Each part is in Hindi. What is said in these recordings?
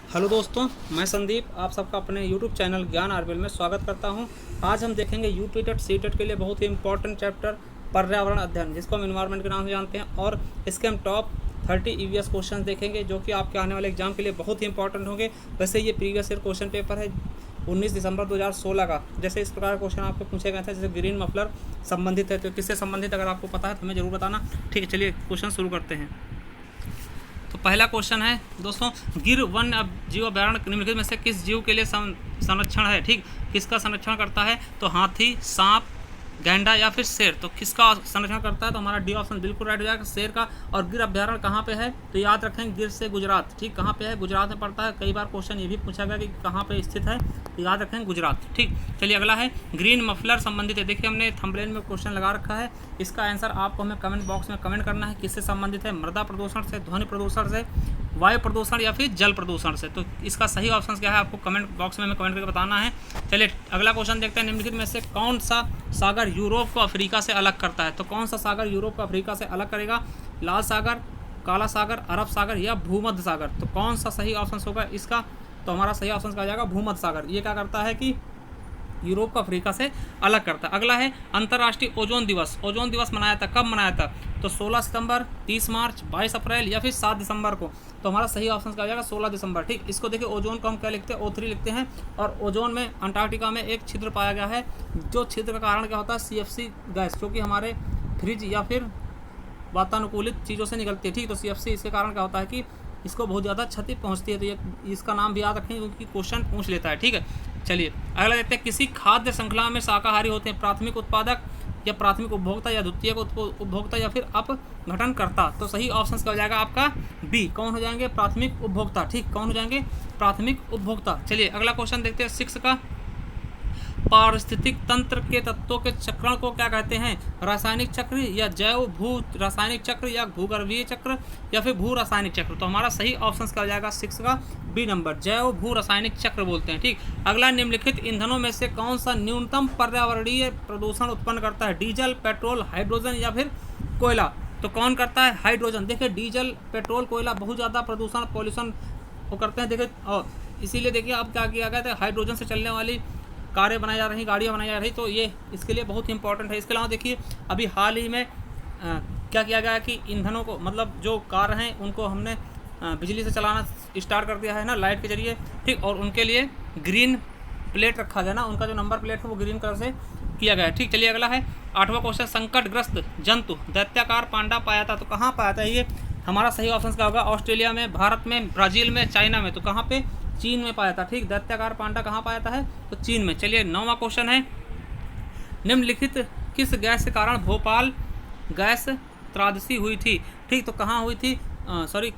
हेलो दोस्तों, मैं संदीप आप सबका अपने यूट्यूब चैनल ज्ञान आरबीएल में स्वागत करता हूं। आज हम देखेंगे यूपी टेट सी टेट के लिए बहुत ही इंपॉर्टेंट चैप्टर पर्यावरण अध्ययन, जिसको हम इन्वायरमेंट के नाम से जानते हैं। और इसके हम टॉप 30 ईवीएस क्वेश्चन देखेंगे जो कि आपके आने वाले एग्जाम के लिए बहुत ही इंपॉर्टेंट होंगे। वैसे ये प्रीवियस ईयर क्वेश्चन पेपर है 19 दिसंबर 2016 का। जैसे इस प्रकार क्वेश्चन आपको पूछे गए थे, जैसे ग्रीन मफलर संबंधित है तो किससे संबंधित, अगर आपको पता है तो हमें जरूर बताना। ठीक है, चलिए क्वेश्चन शुरू करते हैं। तो पहला क्वेश्चन है दोस्तों, गिर वन जीव अभ्यारण्य निम्नलिखित में से किस जीव के लिए संरक्षण है? ठीक, किसका संरक्षण करता है? तो हाथी, सांप, गैंडा या फिर शेर। तो किसका संरक्षण करता है? तो हमारा डी ऑप्शन बिल्कुल राइट हो जाएगा, शेर का। और गिर अभ्यारण्य कहाँ पे है? तो याद रखें, गिर से गुजरात। ठीक, कहाँ पे है? गुजरात में पड़ता है। कई बार क्वेश्चन ये भी पूछा गया कि कहाँ पे स्थित है, तो याद रखें गुजरात। ठीक, चलिए अगला है ग्रीन मफलर संबंधित है। देखिए हमने थंबनेल में क्वेश्चन लगा रखा है, इसका आंसर आपको हमें कमेंट बॉक्स में कमेंट करना है। किससे संबंधित है? मृदा प्रदूषण से, ध्वनि प्रदूषण से, वायु प्रदूषण या फिर जल प्रदूषण से। तो इसका सही ऑप्शन क्या है आपको कमेंट बॉक्स में हमें कमेंट करके बताना है। चलिए अगला क्वेश्चन देखते हैं, निम्नलिखित में से कौन सा सागर यूरोप को अफ्रीका से अलग करता है? तो कौन सा सागर यूरोप को अफ्रीका से अलग करेगा? लाल सागर, काला सागर, अरब सागर या भूमध्य सागर। तो कौन सा सही ऑप्शन होगा इसका? तो हमारा सही ऑप्शन क्या जाएगा? भूमध्य सागर। ये क्या करता है कि यूरोप को अफ्रीका से अलग करता है। अगला है अंतर्राष्ट्रीय ओजोन दिवस। ओजोन दिवस मनाया था, कब मनाया था? तो 16 सितंबर, 30 मार्च, 22 अप्रैल या फिर 7 दिसंबर को। तो हमारा सही ऑप्शन क्या हो जाएगा? 16 दिसंबर। ठीक, इसको देखिए, ओजोन को हम क्या लिखते हैं? O3 लिखते हैं। और ओजोन में अंटार्कटिका में एक छिद्र पाया गया है, जो छिद्र का कारण क्या होता है? CFC गैस, जो कि हमारे फ्रिज या फिर वातानुकूलित चीज़ों से निकलती है। ठीक, तो CFC इसके कारण क्या होता है कि इसको बहुत ज़्यादा क्षति पहुंचती है। तो ये इसका नाम भी याद रखें क्योंकि क्वेश्चन पूछ लेता है। ठीक है, चलिए अगला देखते हैं, किसी खाद्य श्रृंखला में शाकाहारी होते हैं प्राथमिक उत्पादक या प्राथमिक उपभोक्ता या द्वितीयक उपभोक्ता या फिर अपघटनकर्ता। तो सही ऑप्शन क्या हो जाएगा आपका? बी। कौन हो जाएंगे? प्राथमिक उपभोक्ता। ठीक, कौन हो जाएंगे? प्राथमिक उपभोक्ता। चलिए अगला क्वेश्चन देखते हैं 6 का, पारिस्थितिक तंत्र के तत्वों के चक्रण को क्या कहते हैं? रासायनिक चक्र या जैव भू रासायनिक चक्र या भूगर्भीय चक्र या फिर भू रासायनिक चक्र। तो हमारा सही ऑप्शन क्या हो जाएगा? 6 का बी नंबर, जैव भू रासायनिक चक्र बोलते हैं। ठीक, अगला, निम्नलिखित ईंधनों में से कौन सा न्यूनतम पर्यावरणीय प्रदूषण उत्पन्न करता है? डीजल, पेट्रोल, हाइड्रोजन या फिर कोयला। तो कौन करता है? हाइड्रोजन। देखिए डीजल, पेट्रोल, कोयला बहुत ज़्यादा प्रदूषण पॉल्यूशन वो करते हैं। देखिए और इसीलिए देखिए अब क्या किया गया था, हाइड्रोजन से चलने वाली कारें बनाई जा रही, गाड़ियाँ बनाई जा रही। तो ये इसके लिए बहुत इंपॉर्टेंट है। इसके अलावा देखिए अभी हाल ही में क्या किया गया है कि ईंधनों को, मतलब जो कार हैं उनको हमने बिजली से चलाना स्टार्ट कर दिया है ना, लाइट के जरिए। ठीक, और उनके लिए ग्रीन प्लेट रखा गया ना, उनका जो नंबर प्लेट है वो ग्रीन कलर से किया गया है। ठीक, चलिए अगला है 8वां क्वेश्चन, संकटग्रस्त जंतु दैत्याकार पांडा पाया था। तो कहाँ पाया था ये? हमारा सही ऑप्शन क्या होगा? ऑस्ट्रेलिया में, भारत में, ब्राज़ील में, चाइना में। तो कहाँ पे? चीन में पाया था। ठीक, दैत्याकार पांडा कहाँ पाया था है? तो चीन में। चलिए 9वां क्वेश्चन है, निम्नलिखित किस गैस के कारण भोपाल गैस त्रासदी हुई थी? ठीक, तो कहाँ हुई थी?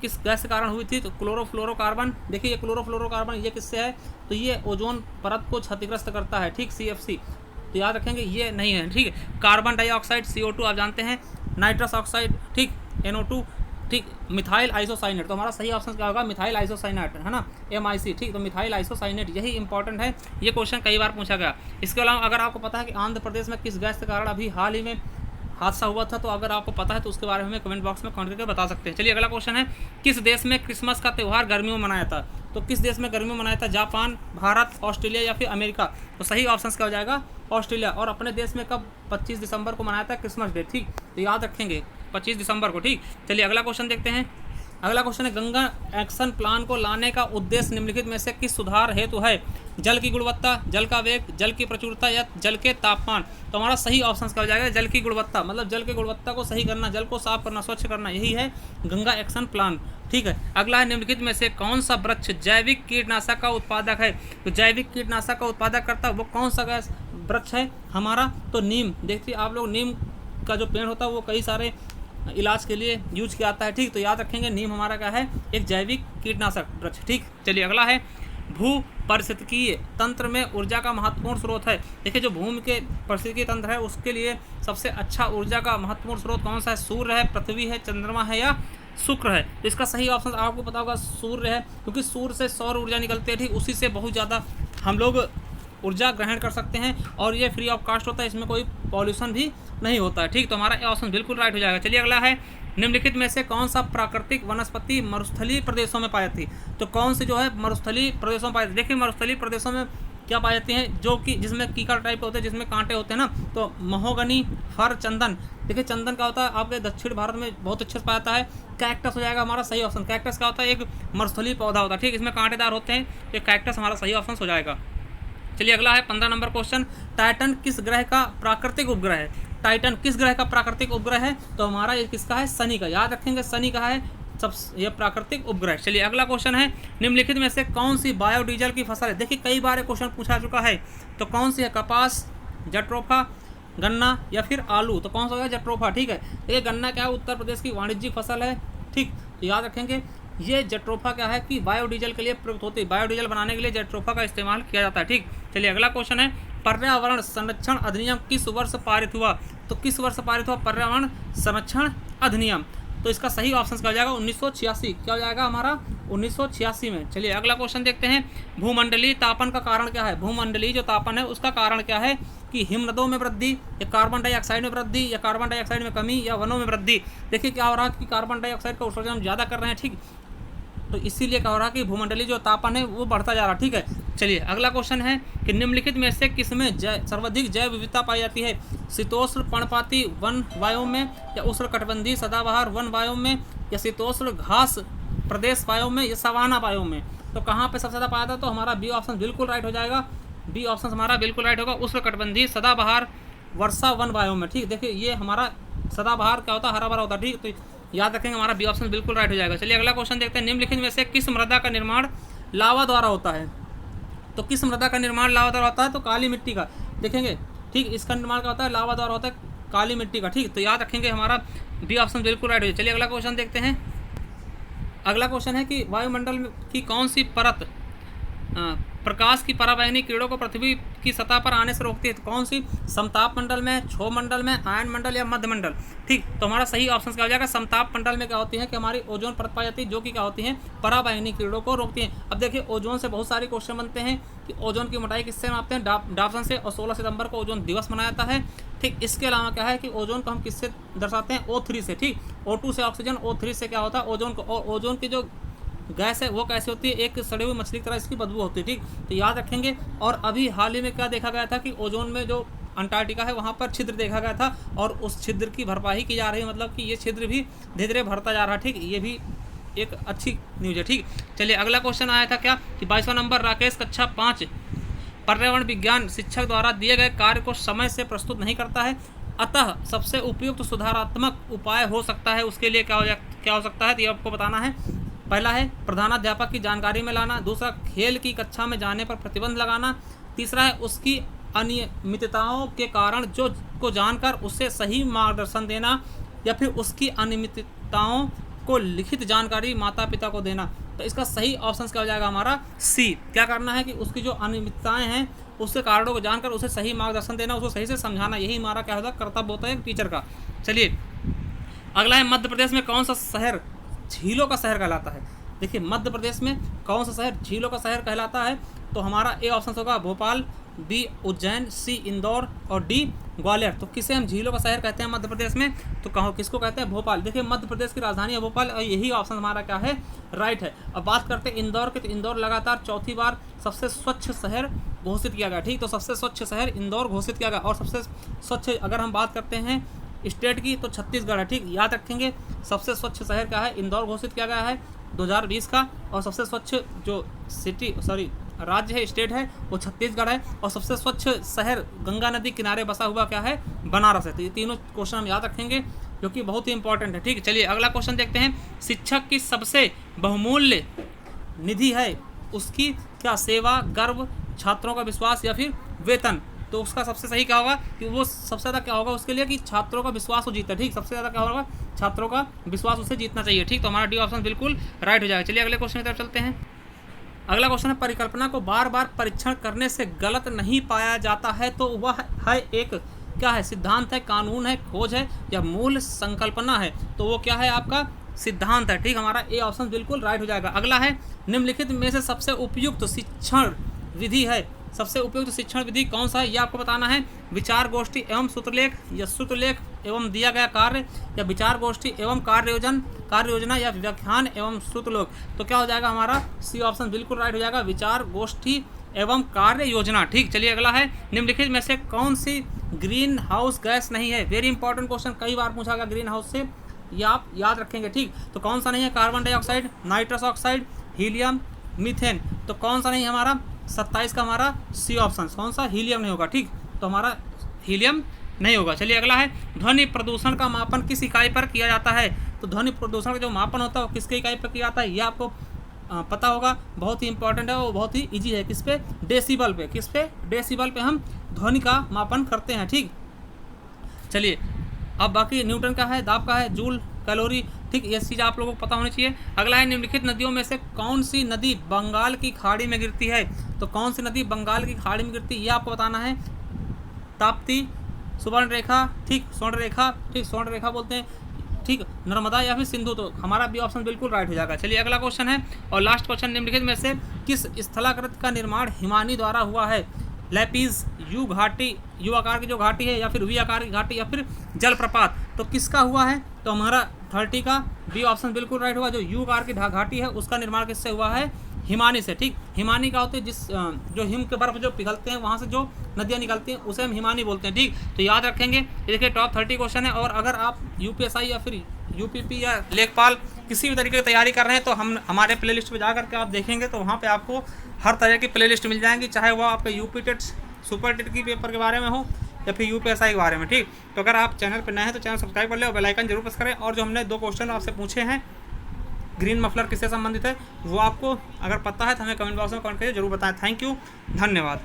किस गैस के कारण हुई थी? तो क्लोरोफ्लोरोकार्बन। देखिए ये क्लोरोफ्लोरोकार्बन ये किससे है? तो ये ओजोन परत को क्षतिग्रस्त करता है। ठीक, CFC। तो याद रखेंगे ये नहीं है। ठीक है, कार्बन डाइऑक्साइड CO2 आप जानते हैं, नाइट्रस ऑक्साइड, ठीक, NO2, ठीक, मिथाइल आइसोसाइनेट। तो हमारा सही ऑप्शन क्या होगा? मिथाइल आइसोसाइनेट, है ना, MIC। ठीक, तो मिथाइल आइसोसाइनेट यही इंपॉर्टेंट है। ये क्वेश्चन कई बार पूछा गया। इसके अलावा अगर आपको पता है कि आंध्र प्रदेश में किस गैस के कारण अभी हाल ही में हादसा हुआ था, तो अगर आपको पता है तो उसके बारे में कमेंट बॉक्स में कमेंट करके बता सकते हैं। चलिए अगला क्वेश्चन है, किस देश में क्रिसमस का त्यौहार गर्मियों में मनाया था? तो किस देश में गर्मियों में मनाया था? जापान, भारत, ऑस्ट्रेलिया या फिर अमेरिका। तो सही ऑप्शन क्या हो जाएगा? ऑस्ट्रेलिया। और अपने देश में कब? 25 दिसंबर को मनाया था क्रिसमस डे। ठीक, तो याद रखेंगे 25 दिसंबर को। ठीक, चलिए अगला क्वेश्चन देखते हैं। अगला क्वेश्चन है, गंगा एक्शन प्लान को लाने का उद्देश्य निम्नलिखित में से किस सुधार हेतु है? जल की गुणवत्ता, जल का वेग, जल की प्रचुरता या जल के तापमान। तो हमारा सही ऑप्शन क्या हो जाएगा? जल की गुणवत्ता, मतलब जल की गुणवत्ता को सही करना, जल को साफ करना, स्वच्छ करना, यही है गंगा एक्शन प्लान। ठीक है, अगला है, निम्नलिखित में से कौन सा वृक्ष जैविक कीटनाशक का उत्पादक है? तो जैविक कीटनाशक का उत्पादक करता वो कौन सा गैस वृक्ष है हमारा? तो नीम। देखिए आप लोग, नीम का जो पेड़ होता है वो कई सारे इलाज के लिए यूज किया जाता है। ठीक, तो याद रखेंगे नीम हमारा क्या है? एक जैविक कीटनाशक वृक्ष। ठीक, चलिए अगला है, भू पारिस्थितिकीय तंत्र में ऊर्जा का महत्वपूर्ण स्रोत है। देखिए जो भूमि के पारिस्थितिकीय तंत्र है उसके लिए सबसे अच्छा ऊर्जा का महत्वपूर्ण स्रोत कौन सा है? सूर्य है, पृथ्वी है, चंद्रमा है या शुक्र है। तो इसका सही ऑप्शन आपको पता होगा सूर्य है, क्योंकि सूर्य से सौर ऊर्जा निकलती है। ठीक, उसी से बहुत ज़्यादा हम लोग ऊर्जा ग्रहण कर सकते हैं और ये फ्री ऑफ कास्ट होता है, इसमें कोई पॉल्यूशन भी नहीं होता है। ठीक, तो हमारा ऑप्शन बिल्कुल राइट हो जाएगा। चलिए अगला है, निम्नलिखित में से कौन सा प्राकृतिक वनस्पति मरुस्थलीय प्रदेशों में पाई जाती है? तो कौन सी जो है मरुस्थलीय प्रदेशों में पाई जाती है? देखिए मरुस्थलीय प्रदेशों में क्या पाई जाती हैं, जो कि जिसमें कीकड़ टाइप होते हैं, जिसमें कांटे होते हैं ना, तो महोगनी, फर, चंदन। देखिए चंदन क्या होता है आपके दक्षिण भारत में बहुत अच्छे से पाया जाता है। कैक्टस हो जाएगा हमारा सही ऑप्शन। कैक्टस क्या होता है? एक मरुस्थलीय पौधा होता है, ठीक, इसमें कांटेदार होते हैं, तो कैक्टस हमारा सही ऑप्शन हो जाएगा। चलिए अगला है 15 नंबर क्वेश्चन। टाइटन किस ग्रह का प्राकृतिक उपग्रह है? टाइटन किस ग्रह का प्राकृतिक उपग्रह है? तो हमारा ये किसका है? शनि का। याद रखेंगे शनि का है सब ये प्राकृतिक उपग्रह। चलिए अगला क्वेश्चन है, निम्नलिखित में से कौन सी बायोडीजल की फसल है? देखिए कई बार क्वेश्चन पूछा चुका है, तो कौन सी है? कपास, जट्रोफा, गन्ना या फिर आलू? तो कौन सा होगा? जट्रोफा, ठीक है। देखिए गन्ना क्या है? उत्तर प्रदेश की वाणिज्यिक फसल है, ठीक, तो याद रखेंगे ये जट्रोफा क्या है कि बायोडीजल के लिए प्रयुक्त होती है। बायोडीजल बनाने के लिए जट्रोफा का इस्तेमाल किया जाता है, ठीक। चलिए अगला क्वेश्चन है, पर्यावरण संरक्षण अधिनियम किस वर्ष पारित हुआ? तो किस वर्ष पारित हुआ पर्यावरण संरक्षण अधिनियम? तो इसका सही ऑप्शन क्या हो जाएगा? 1986। क्या हो जाएगा हमारा? 1986 में। चलिए अगला क्वेश्चन देखते हैं, भूमंडलीय तापन का कारण क्या है? भूमंडलीय जो तापन है उसका कारण क्या है? कि हिमनदों में वृद्धि, या कार्बन डाइऑक्साइड में वृद्धि, या कार्बन डाइऑक्साइड में कमी, या वनों में वृद्धि। देखिए क्या हो रहा है कि कार्बन डाइऑक्साइड का उत्सर्जन हम ज़्यादा कर रहे हैं, ठीक, तो इसीलिए क्या हो रहा है कि भूमंडलीय जो तापन है वो बढ़ता जा रहा है, ठीक है। चलिए अगला क्वेश्चन है कि निम्नलिखित में से किसमें सर्वाधिक जैव विविधता पाई जाती है? शीतोष्ण पर्णपाती वन वायोम में, या उष्णकटिबंधीय सदाबहार वन वायोम में, या शीतोष्ण घास प्रदेश वायोम में, या सवाना वायोम में? तो कहाँ पे सबसे ज़्यादा पाया था? तो हमारा बी ऑप्शन बिल्कुल राइट हो जाएगा। बी ऑप्शन हमारा बिल्कुल राइट होगा, उष्णकटिबंधीय सदाबहार वर्षा वन वायोम में, ठीक। देखिए ये हमारा सदाबहार क्या होता है? हरा भरा होता है, ठीक। तो याद रखेंगे हमारा बी ऑप्शन बिल्कुल राइट हो जाएगा। चलिए अगला क्वेश्चन देखते हैं, निम्नलिखित में से किस मृदा का निर्माण लावा द्वारा होता है? तो किस मृदा का निर्माण लावा द्वारा होता है? तो काली मिट्टी का। देखेंगे, ठीक, इसका निर्माण क्या होता है? लावा द्वारा होता है, काली मिट्टी का, ठीक। तो याद रखेंगे हमारा बी ऑप्शन बिल्कुल राइट हो जाएगा। चलिए अगला क्वेश्चन देखते हैं। अगला क्वेश्चन है कि वायुमंडल की कौन सी परत प्रकाश की पराबैंगनी किरणों को पृथ्वी की सतह पर आने से रोकती है? तो कौन सी? समताप मंडल में, क्षोभ मंडल में, आयन मंडल, या मध्य मंडल, ठीक। तो हमारा सही ऑप्शन क्या हो जाएगा? समताप मंडल में क्या होती है कि हमारी ओजोन परत पाई जाती है, जो कि क्या होती है? पराबैंगनी किरणों को रोकती है। अब देखिए ओजोन से बहुत सारे क्वेश्चन बनते हैं कि ओजोन की मोटाई किससे मापते हैं? डाप्सन से, और 16 सितंबर को ओजोन दिवस मनाया जाता है, ठीक। इसके अलावा क्या है कि ओजोन को हम किससे दर्शाते हैं? O3 से, ठीक। O2 से ऑक्सीजन, O3 से क्या होता है? ओजोन को। और ओजोन की जो गैस है वो कैसी होती है? एक सड़ी हुई मछली की तरह इसकी बदबू होती है, ठीक। तो याद रखेंगे। और अभी हाल ही में क्या देखा गया था कि ओजोन में जो अंटार्कटिका है वहाँ पर छिद्र देखा गया था, और उस छिद्र की भरपाई की जा रही है, मतलब कि ये छिद्र भी धीरे धीरे भरता जा रहा है, ठीक। ये भी एक अच्छी न्यूज़ है, ठीक। चलिए अगला क्वेश्चन आया था क्या कि 22वां नंबर, राकेश कक्षा 5 पर्यावरण विज्ञान शिक्षक द्वारा दिए गए कार्य को समय से प्रस्तुत नहीं करता है, अतः सबसे उपयुक्त सुधारात्मक उपाय हो सकता है, उसके लिए क्या हो सकता है? तो ये आपको बताना है। पहला है प्रधानाध्यापक की जानकारी में लाना, दूसरा खेल की कक्षा में जाने पर प्रतिबंध लगाना, तीसरा है उसकी अनियमितताओं के कारण जो को जानकर उसे सही मार्गदर्शन देना, या फिर उसकी अनियमितताओं को लिखित जानकारी माता पिता को देना। तो इसका सही ऑप्शन क्या हो जाएगा हमारा? सी। क्या करना है कि उसकी जो अनियमितताएं हैं उसके कारणों को जानकर उसे सही मार्गदर्शन देना, उसको सही से समझाना, यही हमारा क्या होता है? कर्तव्य होता है एक टीचर का। चलिए अगला है, मध्य प्रदेश में कौन सा शहर झीलों का शहर कहलाता है? देखिए मध्य प्रदेश में कौन सा शहर झीलों का शहर कहलाता है? तो हमारा ए ऑप्शन होगा भोपाल, बी उज्जैन, सी इंदौर, और डी ग्वालियर। तो किसे हम झीलों का शहर कहते हैं मध्य प्रदेश में? तो कहो किसको कहते हैं? भोपाल। देखिए मध्य प्रदेश की राजधानी है भोपाल, और यही ऑप्शन हमारा क्या है? राइट है। अब बात करते हैं इंदौर की, तो इंदौर लगातार चौथी बार सबसे स्वच्छ शहर घोषित किया गया, ठीक। तो सबसे स्वच्छ शहर इंदौर घोषित किया गया। और सबसे स्वच्छ अगर हम बात करते हैं स्टेट की, तो छत्तीसगढ़ है, ठीक। याद रखेंगे सबसे स्वच्छ शहर क्या है? इंदौर घोषित किया गया है 2020 का। और सबसे स्वच्छ जो राज्य है, स्टेट है, वो छत्तीसगढ़ है। और सबसे स्वच्छ शहर गंगा नदी किनारे बसा हुआ क्या है? बनारस है। तो ये तीनों क्वेश्चन हम याद रखेंगे, जो कि बहुत ही इंपॉर्टेंट है, ठीक। चलिए अगला क्वेश्चन देखते हैं, शिक्षक की सबसे बहुमूल्य निधि है उसकी क्या? सेवा, गर्व, छात्रों का विश्वास, या फिर वेतन? तो उसका सबसे सही क्या होगा कि वो सबसे ज़्यादा क्या होगा उसके लिए कि छात्रों का विश्वास वो जीता, ठीक। सबसे ज़्यादा क्या होगा? छात्रों का विश्वास उसे जीतना चाहिए, ठीक। तो हमारा डी ऑप्शन बिल्कुल राइट हो जाएगा। चलिए अगले क्वेश्चन की तरफ चलते हैं। अगला क्वेश्चन है, परिकल्पना को बार बार परीक्षण करने से गलत नहीं पाया जाता है, तो वह है एक क्या है? सिद्धांत है, कानून है, खोज है, या मूल संकल्पना है? तो वो क्या है आपका? सिद्धांत है, ठीक। हमारा ए ऑप्शन बिल्कुल राइट हो जाएगा। अगला है, निम्नलिखित में से सबसे उपयुक्त शिक्षण विधि है? सबसे उपयुक्त शिक्षण विधि कौन सा है, ये आपको बताना है। विचार गोष्ठी एवं सूत्रलेख या सूत्रलेख एवं दिया गया कार्य, या विचार गोष्ठी एवं कार्य योजना, या व्याख्यान एवं सूत्रलेख। तो क्या हो जाएगा हमारा सी ऑप्शन बिल्कुल राइट हो जाएगा, विचार गोष्ठी एवं कार्य योजना। ठीक, चलिए अगला है, निम्नलिखित में से कौन सी ग्रीन हाउस गैस नहीं है। वेरी इंपॉर्टेंट क्वेश्चन, कई बार पूछा गया ग्रीन हाउस से, ये आप याद रखेंगे। ठीक, तो कौन सा नहीं है, carbon dioxide, nitrous oxide, helium, methane. तो कौन सा नहीं है हमारा 27 का हमारा सी ऑप्शन, कौन सा, हीलियम नहीं होगा। ठीक, तो हमारा हीलियम नहीं होगा। चलिए अगला है, ध्वनि प्रदूषण का मापन किस इकाई पर किया जाता है। तो ध्वनि प्रदूषण का जो मापन होता है वो किसके इकाई पर किया जाता है, ये आपको पता होगा, बहुत ही इंपॉर्टेंट है, वो बहुत ही इजी है। किस पे, डेसिबल पे। किस पे, डेसिबल पे हम ध्वनि का मापन करते हैं। ठीक, चलिए अब बाकी न्यूटन का है, दाब का है, जूल, कैलोरी। ठीक, ये चीज़ आप लोगों को पता होनी चाहिए। अगला है, निम्नलिखित नदियों में से कौन सी नदी बंगाल की खाड़ी में गिरती है। तो कौन सी नदी बंगाल की खाड़ी में गिरती है, ये आपको बताना है। ताप्ती, सुवर्ण रेखा, ठीक, स्वर्ण रेखा, ठीक, स्वर्ण रेखा बोलते हैं, ठीक, नर्मदा या फिर सिंधु। तो हमारा बी ऑप्शन बिल्कुल राइट हो जाएगा। चलिए अगला क्वेश्चन है और लास्ट क्वेश्चन, निम्नलिखित में से किस स्थलाकृति का निर्माण हिमानी द्वारा हुआ है। लैपीज, यू घाटी, यू आकार की जो घाटी है, या फिर वी आकार की घाटी, या फिर जलप्रपात। तो किसका हुआ है, तो हमारा 30 का बी ऑप्शन बिल्कुल राइट होगा। जो यू आकार की घाटी है उसका निर्माण किससे हुआ है, हिमानी से। ठीक, हिमानी का होते हैं जिस जो हिम के बर्फ जो पिघलते हैं वहाँ से जो नदियाँ निकलती हैं उसे हम हिमानी बोलते हैं। ठीक, तो याद रखेंगे। ये देखिए टॉप 30 क्वेश्चन है, और अगर आप यूपीएसआई या फिर यूपीपी या लेखपाल किसी भी तरीके की तैयारी कर रहे हैं तो हम हमारे प्लेलिस्ट में जा करके आप देखेंगे तो वहाँ पे आपको हर तरह की प्लेलिस्ट मिल जाएंगी, चाहे वो आपके यूपी टेट, सुपर टेट की पेपर के बारे में हो या फिर यूपीएसआई के बारे में। ठीक, तो अगर आप चैनल पर नए हैं तो चैनल सब्सक्राइब कर ले और बेल आइकन जरूर प्रेस करें। और जो हमने 2 क्वेश्चन आपसे पूछे हैं, ग्रीन मफलर किससे संबंधित है, वो आपको अगर पता है तो हमें कमेंट बॉक्स में कमेंट करिए, जरूर बताएं। थैंक यू, धन्यवाद।